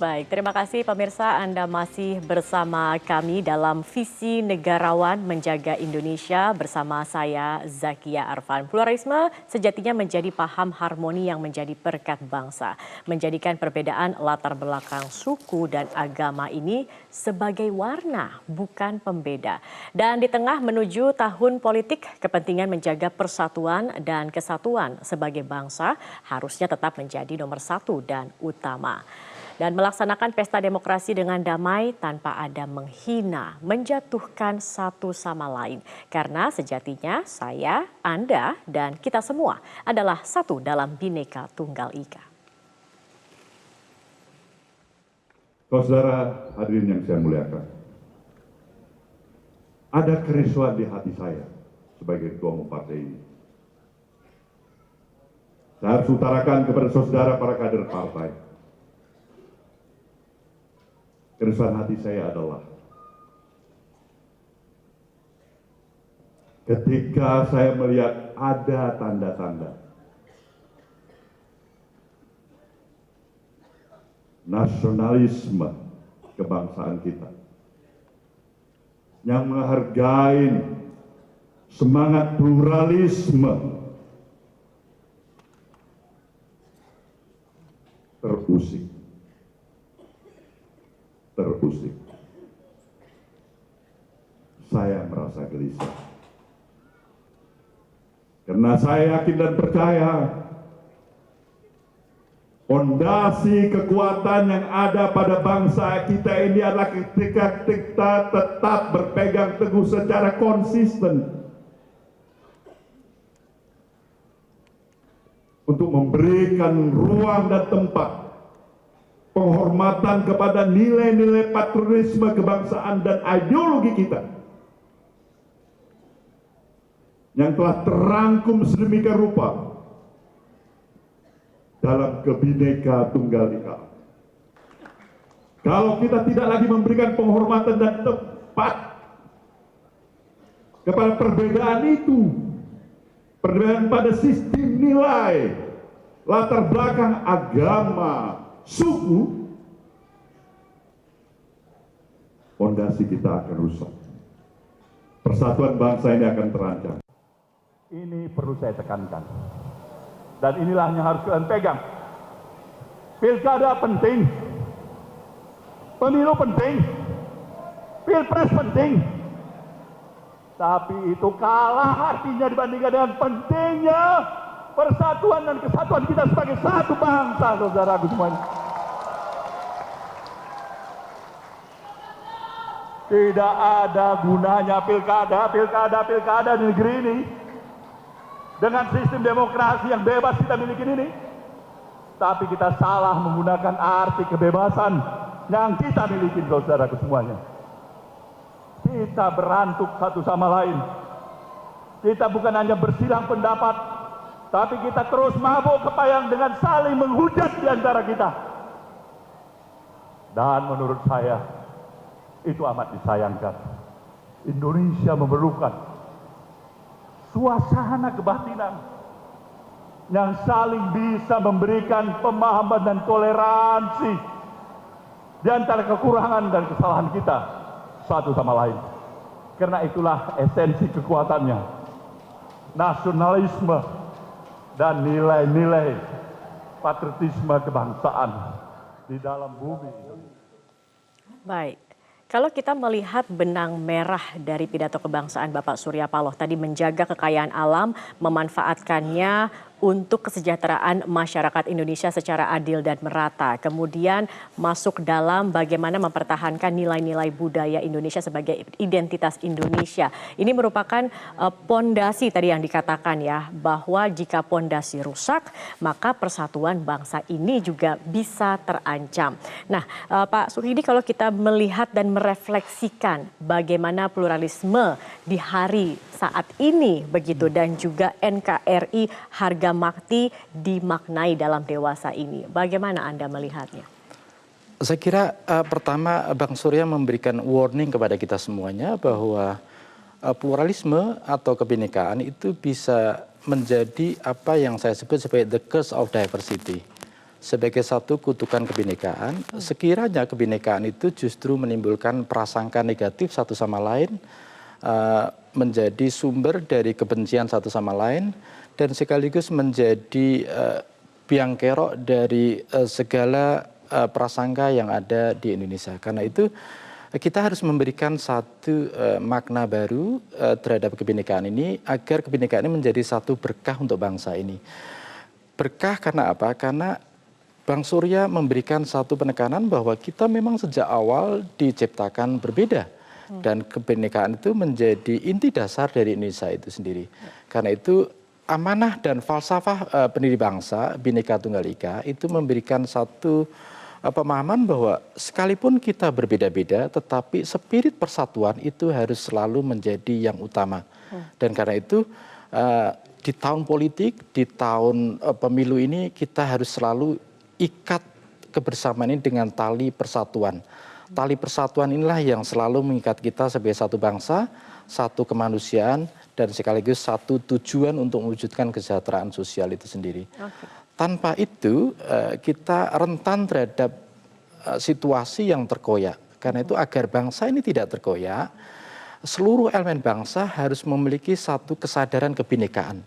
Baik, terima kasih pemirsa Anda masih bersama kami dalam Visi Negarawan Menjaga Indonesia bersama saya Zakia Arfan. Pluralisme sejatinya menjadi paham harmoni yang menjadi perekat bangsa. Menjadikan perbedaan latar belakang suku dan agama ini sebagai warna bukan pembeda. Dan di tengah menuju tahun politik, kepentingan menjaga persatuan dan kesatuan sebagai bangsa harusnya tetap menjadi nomor satu dan utama. Dan melaksanakan pesta demokrasi dengan damai tanpa ada menghina, menjatuhkan satu sama lain. Karena sejatinya saya, Anda, dan kita semua adalah satu dalam Bhinneka Tunggal Ika. Saudara hadirin yang saya muliakan, ada kerisauan di hati saya sebagai ketua umum partai ini. Saya harus utarakan kepada saudara para kader partai. Keresahan hati saya adalah ketika saya melihat ada tanda-tanda nasionalisme kebangsaan kita yang menghargai semangat pluralisme terusik. Saya merasa gelisah. Karena saya yakin dan percaya fondasi kekuatan yang ada pada bangsa kita ini adalah ketika kita tetap berpegang teguh secara konsisten untuk memberikan ruang dan tempat penghormatan kepada nilai-nilai patriotisme kebangsaan dan ideologi kita yang telah terangkum sedemikian rupa dalam Bhinneka Tunggal Ika. Kalau kita tidak lagi memberikan penghormatan dan tempat kepada perbedaan itu, perbedaan pada sistem nilai, latar belakang agama, suku, fondasi kita akan rusak. Persatuan bangsa ini akan terancam. Ini perlu saya tekankan. Dan inilah yang harus kalian pegang. Pilkada penting. Pemilu penting. Pilpres penting. Tapi itu kalah artinya dibandingkan dengan pentingnya persatuan dan kesatuan kita sebagai satu bangsa, saudaraku semuanya. Tidak ada gunanya pilkada di negeri ini dengan sistem demokrasi yang bebas kita miliki ini. Tapi kita salah menggunakan arti kebebasan yang kita miliki, saudaraku semuanya. Kita berantuk satu sama lain. Kita bukan hanya bersilang pendapat, tapi kita terus mabuk kepayang dengan saling menghujat di antara kita. Dan menurut saya, itu amat disayangkan. Indonesia memerlukan suasana kebatinan yang saling bisa memberikan pemahaman dan toleransi di antara kekurangan dan kesalahan kita satu sama lain. Karena itulah esensi kekuatannya, nasionalisme dan nilai-nilai patriotisme kebangsaan di dalam bumi Indonesia. Baik. Kalau kita melihat benang merah dari pidato kebangsaan Bapak Surya Paloh tadi menjaga kekayaan alam, memanfaatkannya untuk kesejahteraan masyarakat Indonesia secara adil dan merata. Kemudian masuk dalam bagaimana mempertahankan nilai-nilai budaya Indonesia sebagai identitas Indonesia. Ini merupakan pondasi tadi yang dikatakan ya, bahwa jika pondasi rusak, maka persatuan bangsa ini juga bisa terancam. Nah, Pak Suhidi, kalau kita melihat dan merefleksikan bagaimana pluralisme di hari saat ini begitu dan juga NKRI harga mati dimaknai dalam dewasa ini. Bagaimana Anda melihatnya? Saya kira pertama Bang Surya memberikan warning kepada kita semuanya bahwa pluralisme atau kebinekaan itu bisa menjadi apa yang saya sebut sebagai the curse of diversity. sebagai satu kutukan kebinekaan. Sekiranya kebinekaan itu justru menimbulkan prasangka negatif satu sama lain, menjadi sumber dari kebencian satu sama lain, dan sekaligus menjadi biang kerok dari segala prasangka yang ada di Indonesia. Karena itu kita harus memberikan satu makna baru terhadap kebinekaan ini, agar kebinekaan ini menjadi satu berkah untuk bangsa ini. Berkah karena apa? Karena Bang Surya memberikan satu penekanan bahwa kita memang sejak awal diciptakan berbeda. Dan kebinekaan itu menjadi inti dasar dari Indonesia itu sendiri. Karena itu amanah dan falsafah pendiri bangsa, Bhinneka Tunggal Ika, itu memberikan satu pemahaman bahwa sekalipun kita berbeda-beda, tetapi spirit persatuan itu harus selalu menjadi yang utama. Dan karena itu di tahun politik, di tahun pemilu ini kita harus selalu ikat kebersamaan ini dengan tali persatuan. Tali persatuan inilah yang selalu mengikat kita sebagai satu bangsa, satu kemanusiaan, dan sekaligus satu tujuan untuk mewujudkan kesejahteraan sosial itu sendiri. Tanpa itu kita rentan terhadap situasi yang terkoyak. Karena itu agar bangsa ini tidak terkoyak, seluruh elemen bangsa harus memiliki satu kesadaran kebinekaan.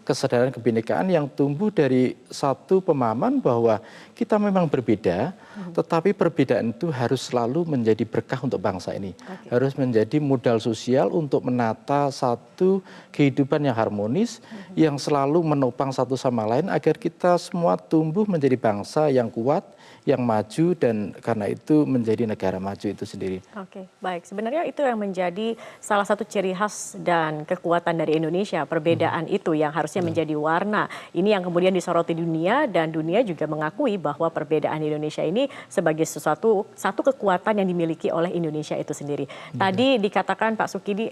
Kesadaran kebinekaan yang tumbuh dari satu pemahaman bahwa kita memang berbeda, tetapi perbedaan itu harus selalu menjadi berkah untuk bangsa ini. Harus menjadi modal sosial untuk menata satu kehidupan yang harmonis, yang selalu menopang satu sama lain agar kita semua tumbuh menjadi bangsa yang kuat, yang maju, dan karena itu menjadi negara maju itu sendiri. Oke, baik. Sebenarnya itu yang menjadi salah satu ciri khas dan kekuatan dari Indonesia. Perbedaan itu yang harusnya menjadi warna. Ini yang kemudian disoroti dunia, dan dunia juga mengakui bahwa perbedaan Indonesia ini sebagai satu kekuatan yang dimiliki oleh Indonesia itu sendiri. Tadi dikatakan Pak Sukidi,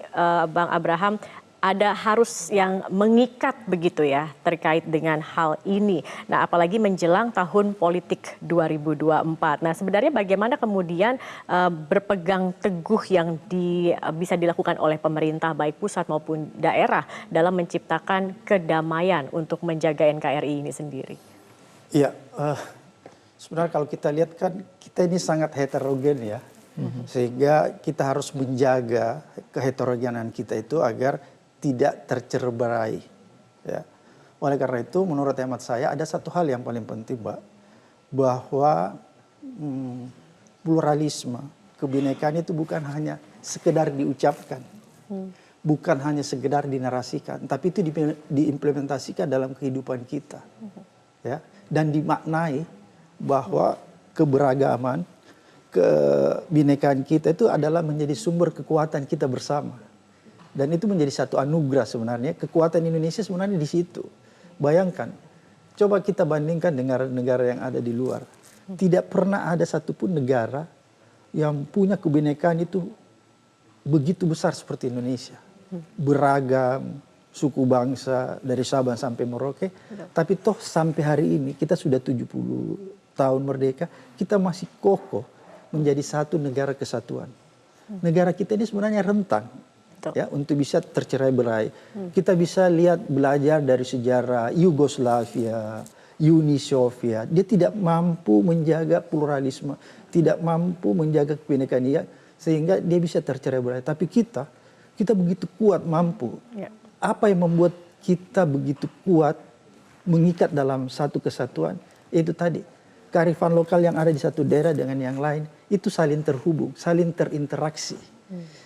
Bang Abraham, ada harus yang mengikat begitu ya terkait dengan hal ini. Nah, apalagi menjelang tahun politik 2024. Nah, sebenarnya bagaimana kemudian berpegang teguh yang bisa dilakukan oleh pemerintah baik pusat maupun daerah dalam menciptakan kedamaian untuk menjaga NKRI ini sendiri? Iya, sebenarnya kalau kita lihat kan kita ini sangat heterogen ya. Sehingga kita harus menjaga keheterogenan kita itu agar tidak tercerai. Ya. Oleh karena itu menurut hemat saya ada satu hal yang paling penting, Mbak, bahwa pluralisme, kebinekaan itu bukan hanya sekedar diucapkan, bukan hanya sekedar dinarasikan, tapi itu diimplementasikan dalam kehidupan kita, ya, dan dimaknai bahwa keberagaman, kebinekaan kita itu adalah menjadi sumber kekuatan kita bersama. Dan itu menjadi satu anugerah sebenarnya. Kekuatan Indonesia sebenarnya di situ. Bayangkan, coba kita bandingkan dengan negara yang ada di luar. Tidak pernah ada satupun negara yang punya kebinekaan itu begitu besar seperti Indonesia. Beragam, suku bangsa dari Sabang sampai Merauke. Tapi toh sampai hari ini kita sudah 70 tahun merdeka, kita masih kokoh menjadi satu negara kesatuan. Negara kita ini sebenarnya rentang. Ya, untuk bisa tercerai-berai. Kita bisa lihat belajar dari sejarah Yugoslavia, Uni Soviet. Dia tidak mampu menjaga pluralisme, tidak mampu menjaga kebinekaan dia, sehingga dia bisa tercerai-berai. Tapi kita begitu kuat, mampu. Ya. Apa yang membuat kita begitu kuat mengikat dalam satu kesatuan? Itu tadi, kearifan lokal yang ada di satu daerah dengan yang lain itu saling terhubung, saling terinteraksi.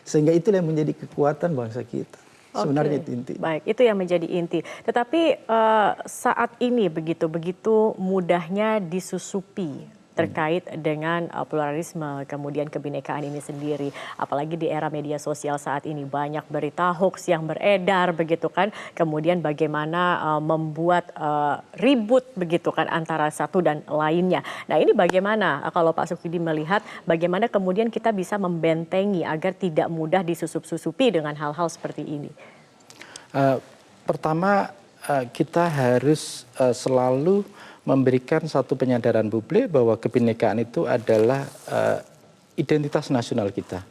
Sehingga itulah yang menjadi kekuatan bangsa kita. Sebenarnya itu inti. Baik, itu yang menjadi inti. Tetapi saat ini begitu mudahnya disusupi terkait dengan pluralisme, kemudian kebinekaan ini sendiri. Apalagi di era media sosial saat ini banyak berita hoax yang beredar begitu kan. Kemudian bagaimana membuat ribut begitu kan antara satu dan lainnya. Nah, ini bagaimana kalau Pak Sukidi melihat bagaimana kemudian kita bisa membentengi agar tidak mudah disusup-susupi dengan hal-hal seperti ini? Pertama, kita harus selalu memberikan satu penyadaran publik bahwa kebinekaan itu adalah identitas nasional kita.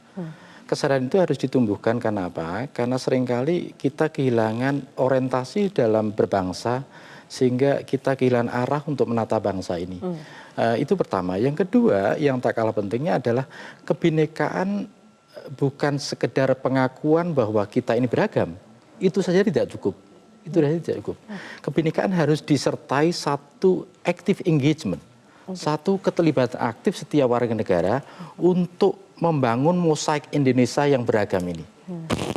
Kesadaran itu harus ditumbuhkan karena apa? Karena seringkali kita kehilangan orientasi dalam berbangsa, sehingga kita kehilangan arah untuk menata bangsa ini. Itu pertama. Yang kedua, yang tak kalah pentingnya adalah kebinekaan bukan sekedar pengakuan bahwa kita ini beragam. Itu saja tidak cukup. Itu saja tidak cukup. Kebinekaan harus disertai satu active engagement, satu keterlibatan aktif setiap warga negara untuk membangun mosaik Indonesia yang beragam ini.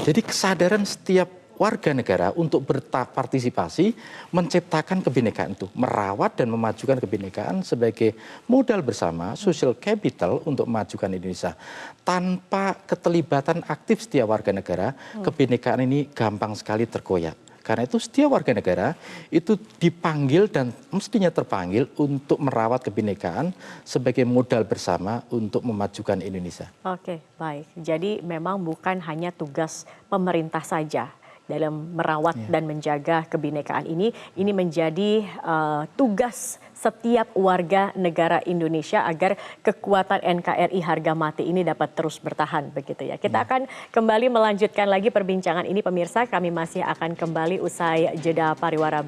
Jadi kesadaran setiap warga negara untuk berpartisipasi menciptakan kebinekaan itu, merawat dan memajukan kebinekaan sebagai modal bersama, social capital untuk memajukan Indonesia. Tanpa keterlibatan aktif setiap warga negara, kebinekaan ini gampang sekali terkoyak. Karena itu setiap warga negara itu dipanggil dan mestinya terpanggil untuk merawat kebinekaan sebagai modal bersama untuk memajukan Indonesia. Oke, baik. Jadi memang bukan hanya tugas pemerintah saja dalam merawat dan menjaga kebinekaan ini menjadi tugas setiap warga negara Indonesia agar kekuatan NKRI harga mati ini dapat terus bertahan begitu ya. Kita akan kembali melanjutkan lagi perbincangan ini pemirsa, kami masih akan kembali usai jeda pariwara.